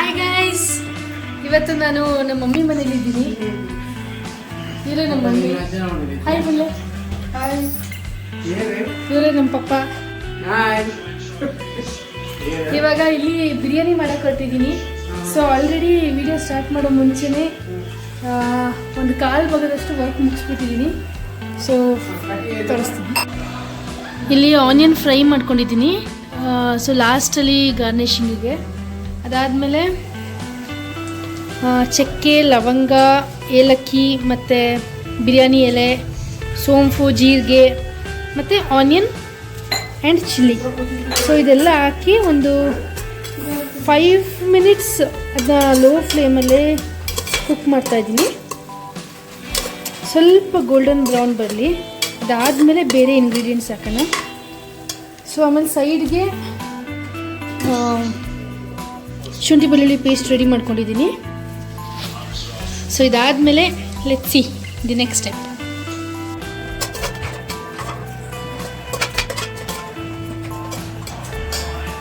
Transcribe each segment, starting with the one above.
Hi guys, ಇವತ್ತು ನಾನು ನಮ್ಮ ಮಮ್ಮಿ ಮನೇಲಿ ಇದ್ದೀನಿ. ಇವರೇ ನಮ್ಮ ಮಮ್ಮಿ. ಹಾಯ್ ಬುಲ್ಲೆ. ಹಾಯ್. ಇವರೇ ನಮ್ಮ ಪಪ್ಪ. ಹಾಯ್. ಇವಾಗ ಇಲ್ಲಿ ಬಿರಿಯಾನಿ ಮಾಡಕ್ಕೆ ಹೊರಟಿದ್ದೀನಿ. ಸೊ ಆಲ್ರೆಡಿ ವಿಡಿಯೋ ಸ್ಟಾರ್ಟ್ ಮಾಡೋ ಮುಂಚೆನೇ ಒಂದು ಕಾಲು ಭಾಗದಷ್ಟು ವರ್ಕ್ ಮುಗಿಸ್ಬಿಟ್ಟಿದ್ದೀನಿ. ಸೊ ತೋರಿಸ್ತೀನಿ. ಇಲ್ಲಿ ಆನಿಯನ್ ಫ್ರೈ ಮಾಡ್ಕೊಂಡಿದ್ದೀನಿ. ಸೊ ಲಾಸ್ಟಲ್ಲಿ ಗಾರ್ನಿಷಿಂಗಿಗೆ. ಅದಾದಮೇಲೆ ಚಕ್ಕೆ, ಲವಂಗ, ಏಲಕ್ಕಿ ಮತ್ತು ಬಿರಿಯಾನಿ ಎಲೆ, ಸೋಂಪು, ಜೀರಿಗೆ ಮತ್ತು ಆನಿಯನ್ ಆ್ಯಂಡ್ ಚಿಲ್ಲಿ. ಸೊ ಇದೆಲ್ಲ ಹಾಕಿ ಒಂದು 5 ಮಿನಿಟ್ಸ್ ಅದನ್ನ ಲೋ ಫ್ಲೇಮಲ್ಲೇ ಕುಕ್ ಮಾಡ್ತಾಯಿದ್ದೀನಿ. ಸ್ವಲ್ಪ ಗೋಲ್ಡನ್ ಬ್ರೌನ್ ಬರಲಿ. ಅದಾದಮೇಲೆ ಬೇರೆ ಇಂಗ್ರೀಡಿಯೆಂಟ್ಸ್ ಹಾಕೋಣ. ಸೊ ಆಮೇಲೆ ಸೈಡ್ಗೆ ಶುಂಠಿ ಬೆಳ್ಳುಳ್ಳಿ ಪೇಸ್ಟ್ ರೆಡಿ ಮಾಡ್ಕೊಂಡಿದ್ದೀನಿ. ಸೊ ಇದಾದಮೇಲೆ let's see the next step.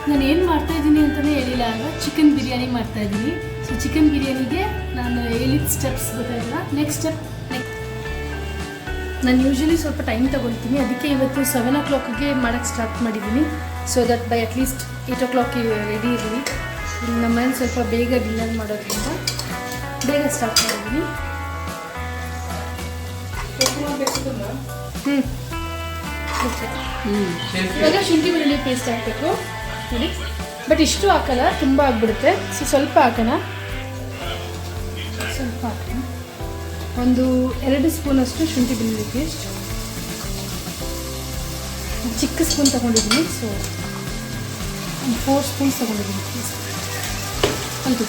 ನಾನು ಏನು ಮಾಡ್ತಾಯಿದ್ದೀನಿ ಅಂತಲೇ ಹೇಳಿಲ್ಲ ಅಲ್ವಾ, ಚಿಕನ್ ಬಿರಿಯಾನಿ ಮಾಡ್ತಾಯಿದ್ದೀನಿ. ಸೊ ಚಿಕನ್ ಬಿರಿಯಾನಿಗೆ ನಾನು ಹೇಳಿದ ಸ್ಟೆಪ್ಸ್ ಗೊತ್ತಾಗಿಲ್ಲ. ನೆಕ್ಸ್ಟ್ ಸ್ಟೆಪ್ ನಾನು ಯೂಶ್ವಲಿ ಸ್ವಲ್ಪ ಟೈಮ್ ತೊಗೊಳ್ತೀನಿ. ಅದಕ್ಕೆ ಇವತ್ತು 7 o'clockಗೆ ಮಾಡೋಕ್ಕೆ ಸ್ಟಾರ್ಟ್ ಮಾಡಿದ್ದೀನಿ. So that by at least 8 o'clock ready ಇರಲಿ. ಇಲ್ಲಿ ನಮ್ಮ ಮನೇಲಿ ಸ್ವಲ್ಪ ಬೇಗ ಡಿನ್ನರ್ ಮಾಡೋದ್ರಿಂದ ಬೇಗ ಸ್ಟಾರ್ಟ್ ಮಾಡಿದ್ದೀನಿ. ಇವಾಗ ಶುಂಠಿ ಬೆಳ್ಳುಳ್ಳಿ ಪೇಸ್ಟ್ ಹಾಕಬೇಕು ನೋಡಿ. ಬಟ್ ಇಷ್ಟು ಹಾಕಲ್ಲ, ತುಂಬ ಆಗಿಬಿಡುತ್ತೆ. ಸೊ ಸ್ವಲ್ಪ ಹಾಕೋಣ. ಸ್ವಲ್ಪ ಹಾಕೋಣ. ಒಂದು 2 ಸ್ಪೂನಷ್ಟು ಶುಂಠಿ ಬೆಳ್ಳುಳ್ಳಿ ಪೇಸ್ಟ್. ಚಿಕ್ಕ ಸ್ಪೂನ್ ತೊಗೊಂಡಿದ್ದೀನಿ. ಸೊ ಒಂದು 4 ಸ್ಪೂನ್ಸ್ ತೊಗೊಂಡಿದ್ದೀನಿ. ಅಂತ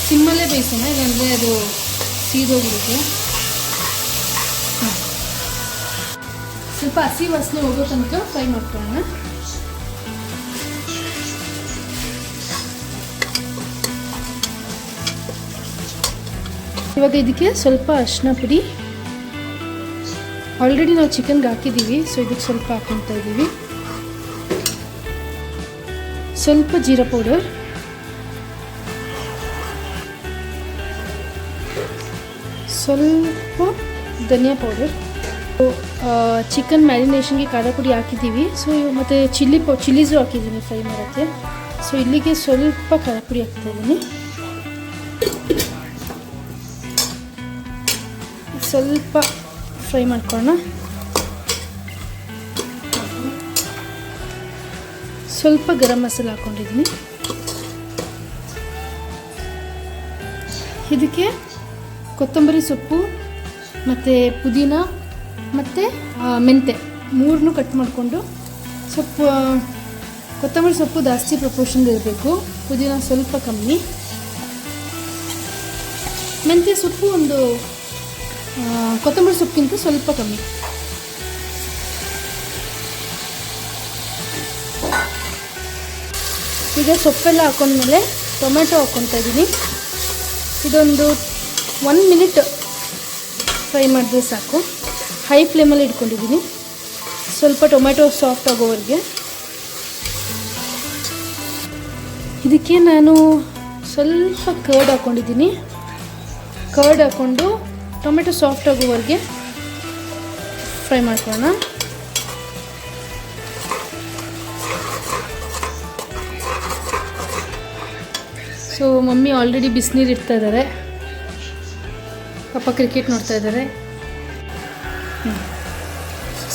ಸಿಮ್ಮಲ್ಲೇ ಬೇಯಿಸೋಣ, ಇಲ್ಲಾಂದರೆ ಅದು ಸೀದೋಗಿರುತ್ತೆ. ಸ್ವಲ್ಪ ಹಸಿ ವಾಸನೆ ಹೋಗೋ ತನಕ ಫ್ರೈ ಮಾಡ್ಕೊಳ್ಳೋಣ. ಇವಾಗ ಇದಕ್ಕೆ ಸ್ವಲ್ಪ ಅರಿಶಿನ ಪುಡಿ. ಆಲ್ರೆಡಿ ನಾವು ಚಿಕನ್ಗೆ ಹಾಕಿದ್ದೀವಿ. ಸೊ ಇದಕ್ಕೆ ಸ್ವಲ್ಪ ಹಾಕ್ಕೊತಾ ಇದ್ದೀವಿ. ಸ್ವಲ್ಪ ಜೀರಾ ಪೌಡರ್, ಸ್ವಲ್ಪ ಧನಿಯಾ ಪೌಡರ್. ಚಿಕನ್ ಮ್ಯಾರಿನೇಷನ್ಗೆ ಖಾರ ಪುಡಿ ಹಾಕಿದ್ದೀವಿ. ಸೊ ಮತ್ತು ಚಿಲ್ಲೀಸು ಹಾಕಿದ್ದೀನಿ ಫ್ರೈ ಮಾಡೋಕ್ಕೆ. ಸೊ ಇಲ್ಲಿಗೆ ಸ್ವಲ್ಪ ಖಾರ ಪುಡಿ ಹಾಕ್ತಾಯಿದ್ದೀನಿ. ಸ್ವಲ್ಪ ಫ್ರೈ ಮಾಡ್ಕೊಳ್ಳೋಣ. ಸ್ವಲ್ಪ ಗರಂ ಮಸಾಲ ಹಾಕ್ಕೊಂಡಿದ್ದೀನಿ. ಇದಕ್ಕೆ ಕೊತ್ತಂಬರಿ ಸೊಪ್ಪು ಮತ್ತು ಪುದೀನ ಮತ್ತು ಮೆಂತೆ 3 ಕಟ್ ಮಾಡಿಕೊಂಡು, ಸೊಪ್ಪು ಕೊತ್ತಂಬರಿ ಸೊಪ್ಪು ಜಾಸ್ತಿ ಪ್ರಪೋರ್ಷನ್ ಇರಬೇಕು, ಪುದೀನ ಸ್ವಲ್ಪ ಕಮ್ಮಿ, ಮೆಂತೆ ಸೊಪ್ಪು ಒಂದು ಕೊತ್ತಂಬರಿ ಸೊಪ್ಪಿಗಿಂತ ಸ್ವಲ್ಪ ಕಮ್ಮಿ. ಈಗ ಸೊಪ್ಪೆಲ್ಲ ಹಾಕೊಂಡ್ಮೇಲೆ ಟೊಮೆಟೊ ಹಾಕ್ಕೊತಾ ಇದ್ದೀನಿ. ಇದೊಂದು 1 ಮಿನಿಟ್ ಫ್ರೈ ಮಾಡಿದ್ರೆ ಸಾಕು. ಹೈ ಫ್ಲೇಮಲ್ಲಿ ಇಟ್ಕೊಂಡಿದ್ದೀನಿ. ಸ್ವಲ್ಪ ಟೊಮೆಟೊ ಸಾಫ್ಟ್ ಆಗೋವರೆಗೆ. ಇದಕ್ಕೆ ನಾನು ಸ್ವಲ್ಪ ಕರ್ಡ್ ಹಾಕ್ಕೊಂಡಿದ್ದೀನಿ. ಕರ್ಡ್ ಹಾಕ್ಕೊಂಡು ಟೊಮೆಟೊ ಸಾಫ್ಟ್ ಆಗೋವರೆಗೆ ಫ್ರೈ ಮಾಡ್ಕೊಳ್ಳೋಣ. ಸೊ ಮಮ್ಮಿ ಆಲ್ರೆಡಿ ಬಿಸಿನೀರು ಇಡ್ತಾ ಇದ್ದಾರೆ. ಪಾಪ ಕ್ರಿಕೆಟ್ ನೋಡ್ತಾ ಇದ್ದಾರೆ.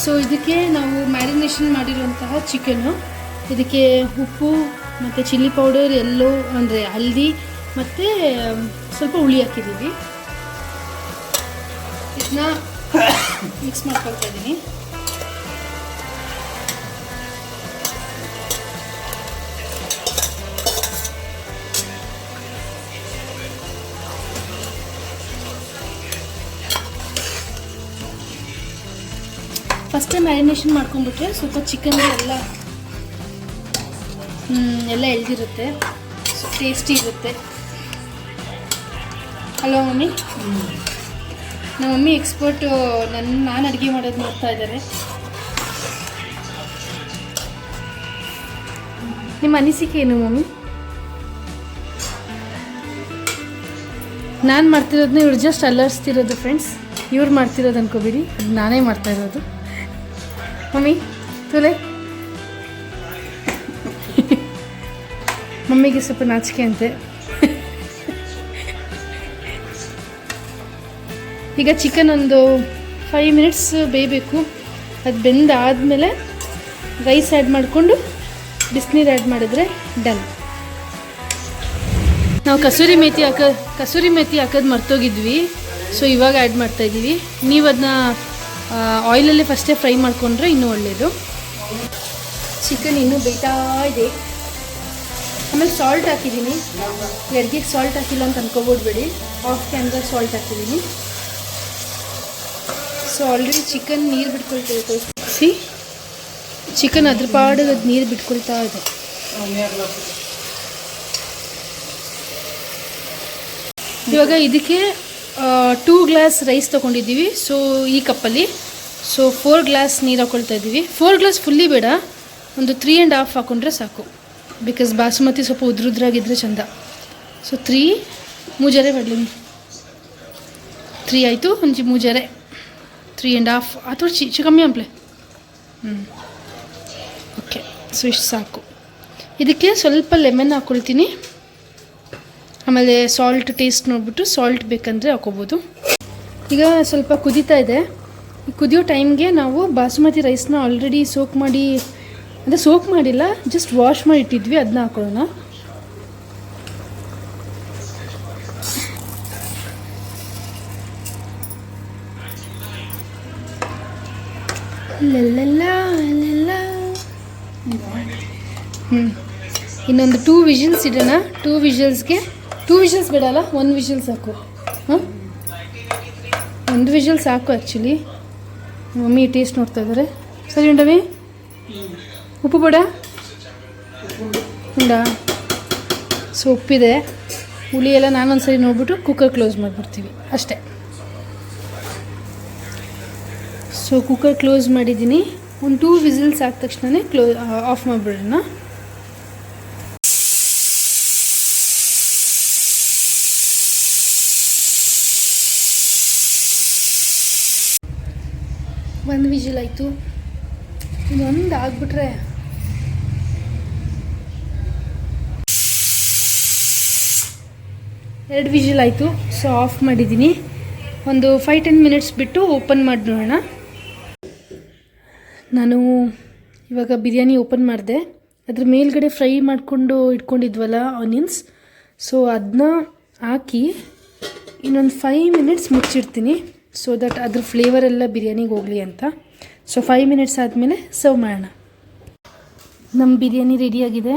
ಸೊ ಇದಕ್ಕೆ ನಾವು ಮ್ಯಾರಿನೇಷನ್ ಮಾಡಿರುವಂತಹ ಚಿಕನ್ನು, ಇದಕ್ಕೆ ಉಪ್ಪು ಮತ್ತು ಚಿಲ್ಲಿ ಪೌಡರ್, ಎಲ್ಲೋ ಅಂದರೆ ಹಲ್ದಿ ಮತ್ತು ಸ್ವಲ್ಪ ಹುಳಿ ಹಾಕಿದ್ದೀವಿ. ಇದನ್ನ ಮಿಕ್ಸ್ ಮಾಡ್ಕೊಳ್ತಾ ಇದ್ದೀನಿ. ಫಸ್ಟೇ ಮ್ಯಾರಿನೇಷನ್ ಮಾಡ್ಕೊಂಡ್ಬಿಟ್ರೆ ಸ್ವಲ್ಪ ಚಿಕನ್ ಎಲ್ಲ ಎಳ್ದಿರುತ್ತೆ, ಟೇಸ್ಟಿ ಇರುತ್ತೆ. Hello mummy. ನಮ್ಮ ಮಮ್ಮಿ ಎಕ್ಸ್ಪರ್ಟು. ನಾನು ಅಡುಗೆ ಮಾಡೋದು ನೋಡ್ತಾ ಇದ್ದಾರೆ. ನಿಮ್ಮ ಅನಿಸಿಕೆ ಏನು ಮಮ್ಮಿ? ನಾನು ಮಾಡ್ತಿರೋದನ್ನ ಇವ್ರು ಜಸ್ಟ್ ಅಲ್ಲರ್ಸ್ತಿರೋದು ಫ್ರೆಂಡ್ಸ್. ಇವ್ರು ಮಾಡ್ತಿರೋದು ಅನ್ಕೋಬೇಡಿ, ಅದು ನಾನೇ ಮಾಡ್ತಾ ಇರೋದು. ಮಮ್ಮಿ ತುಲೆ ಮಮ್ಮಿಗೆ ಸ್ವಲ್ಪ ನಾಚಿಕೆ ಅಂತೆ. ಈಗ ಚಿಕನ್ ಒಂದು 5 ಮಿನಿಟ್ಸ್ ಬೇಯಬೇಕು. ಅದು ಬೆಂದಾದಮೇಲೆ ರೈಸ್ ಆ್ಯಡ್ ಮಾಡಿಕೊಂಡು ಬಿಸಿನೀರು ಆ್ಯಡ್ ಮಾಡಿದ್ರೆ ಡನ್. ನಾವು ಕಸೂರಿ ಮೇಥಿ ಹಾಕೋದು ಮರ್ತೋಗಿದ್ವಿ, ಸೊ ಇವಾಗ ಆ್ಯಡ್ ಮಾಡ್ತಾಯಿದ್ದೀವಿ. ನೀವು ಅದನ್ನ ಆಯಿಲಲ್ಲೇ ಫಸ್ಟೇ ಫ್ರೈ ಮಾಡಿಕೊಂಡ್ರೆ ಇನ್ನೂ ಒಳ್ಳೆಯದು. ಚಿಕನ್ ಇನ್ನೂ ಬೇಯ್ತಾ ಇದೆ. ಆಮೇಲೆ ಸಾಲ್ಟ್ ಹಾಕಿದ್ದೀನಿ. ಅಡುಗೆಗೆ ಸಾಲ್ಟ್ ಹಾಕಿಲ್ಲ ಅಂತ ಅನ್ಕೋಬೋಡ್ಬೇಡಿ, ಹಾಫ್ ಕ್ಯಾನ್ಗ ಸಾಲ್ಟ್ ಹಾಕಿದ್ದೀನಿ. ಸೊ ಆಲ್ರೆಡಿ ಚಿಕನ್ ನೀರು ಬಿಟ್ಕೊಳ್ತಾ ಸಿ ಚಿಕನ್ ಅದ್ರ ಪಾಡಿಗೆ ಅದು ನೀರು ಬಿಟ್ಕೊಳ್ತಾ ಇದೆ. ಇವಾಗ ಇದಕ್ಕೆ 2 ಗ್ಲಾಸ್ ರೈಸ್ ತೊಗೊಂಡಿದ್ದೀವಿ. ಸೊ ಈ ಕಪ್ಪಲ್ಲಿ 4 ಗ್ಲಾಸ್ ನೀರು ಹಾಕ್ಕೊಳ್ತಾ ಇದ್ದೀವಿ. 4 ಗ್ಲಾಸ್ ಫುಲ್ಲಿ ಬೇಡ, ಒಂದು 3.5 ಹಾಕ್ಕೊಂಡ್ರೆ ಸಾಕು. ಬಿಕಾಸ್ ಬಾಸುಮತಿ ಸ್ವಲ್ಪ ಉದ್ರುದ್ರಾಗಿದ್ದರೆ ಚೆಂದ. ಸೊ 3 ಮೂಜರೆ ಮಾಡಲಿ. 3 ಆಯಿತು, ಒಂಚಿ ಮೂಜರೆ 3.5 ಅಥವಾ ಕಮ್ಮಿ ಅಂಪ್ಲೆ. ಓಕೆ, ಸೊ ಇಷ್ಟು ಸಾಕು. ಇದಕ್ಕೆ ಸ್ವಲ್ಪ ಲೆಮನ್ ಹಾಕ್ಕೊಳ್ತೀನಿ. ಆಮೇಲೆ ಸಾಲ್ಟ್ ಟೇಸ್ಟ್ ನೋಡಿಬಿಟ್ಟು ಸಾಲ್ಟ್ ಬೇಕಂದರೆ ಹಾಕೋಬೋದು. ಈಗ ಸ್ವಲ್ಪ ಕುದೀತಾ ಇದೆ. ಈ ಕುದಿಯೋ ಟೈಮ್ಗೆ ನಾವು ಬಾಸುಮತಿ ರೈಸ್ನ ಆಲ್ರೆಡಿ ಸೋಕ್ ಮಾಡಿಲ್ಲ, ಜಸ್ಟ್ ವಾಶ್ ಮಾಡಿ ಇಟ್ಟಿದ್ವಿ, ಅದನ್ನ ಹಾಕೊಳ್ಳೋಣ. ಇನ್ನೊಂದು 2 ವಿಷಲ್ಸ್ ಇಡೋಣ. 2 ವಿಷಲ್ಸ್ಗೆ 2 ವಿಷಲ್ಸ್ ಬೇಡಲ್ಲ, 1 ವಿಷಲ್ ಸಾಕು. 1 ವಿಷಲ್ ಸಾಕು ಆ್ಯಕ್ಚುಲಿ. ಮಮ್ಮಿ ಟೇಸ್ಟ್ ನೋಡ್ತಾ ಇದ್ದಾರೆ. ಸರಿ ಉಂಡವಿ? ಉಪ್ಪು ಬೇಡ ಉಂಡ? ಸೊ ಉಪ್ಪಿದೆ, ಹುಳಿ ಎಲ್ಲ ನಾನೊಂದ್ಸರಿ ನೋಡ್ಬಿಟ್ಟು ಕುಕ್ಕರ್ ಕ್ಲೋಸ್ ಮಾಡಿಬಿಡ್ತೀವಿ ಅಷ್ಟೇ. ಸೊ ಕುಕ್ಕರ್ ಕ್ಲೋಸ್ ಮಾಡಿದ್ದೀನಿ. ಒಂದು 2 ವಿಸಿಲ್ಸ್ ಆದ ತಕ್ಷಣವೇ ಆಫ್ ಮಾಡಿಬಿಡೋಣ. ಒಂದು ವಿಜಿಲ್ ಆಯಿತು. ಇನ್ನೊಂದು ಆಗಿಬಿಟ್ರೆ ಎರಡು ವಿಜಿಲ್ ಆಯಿತು. ಸೊ ಆಫ್ ಮಾಡಿದ್ದೀನಿ. ಒಂದು 5-10 ಮಿನಿಟ್ಸ್ ಬಿಟ್ಟು ಓಪನ್ ಮಾಡಿ ನೋಡೋಣ. ನಾನು ಇವಾಗ ಬಿರಿಯಾನಿ ಓಪನ್ ಮಾಡಿದೆ. ಅದ್ರ ಮೇಲ್ಗಡೆ ಫ್ರೈ ಮಾಡಿಕೊಂಡು ಇಟ್ಕೊಂಡಿದ್ವಲ್ಲ ಆನಿಯನ್ಸ್, ಸೊ ಅದನ್ನ ಹಾಕಿ ಇನ್ನೊಂದು 5 ಮಿನಿಟ್ಸ್ ಮುಚ್ಚಿಡ್ತೀನಿ. ಸೊ ದಟ್ ಅದ್ರ ಫ್ಲೇವರ್ ಎಲ್ಲ ಬಿರಿಯಾನಿಗೆ ಹೋಗಲಿ ಅಂತ. ಸೊ 5 ಮಿನಿಟ್ಸ್ ಆದಮೇಲೆ ಸರ್ವ್ ಮಾಡೋಣ. ನಮ್ಮ ಬಿರಿಯಾನಿ ರೆಡಿಯಾಗಿದೆ.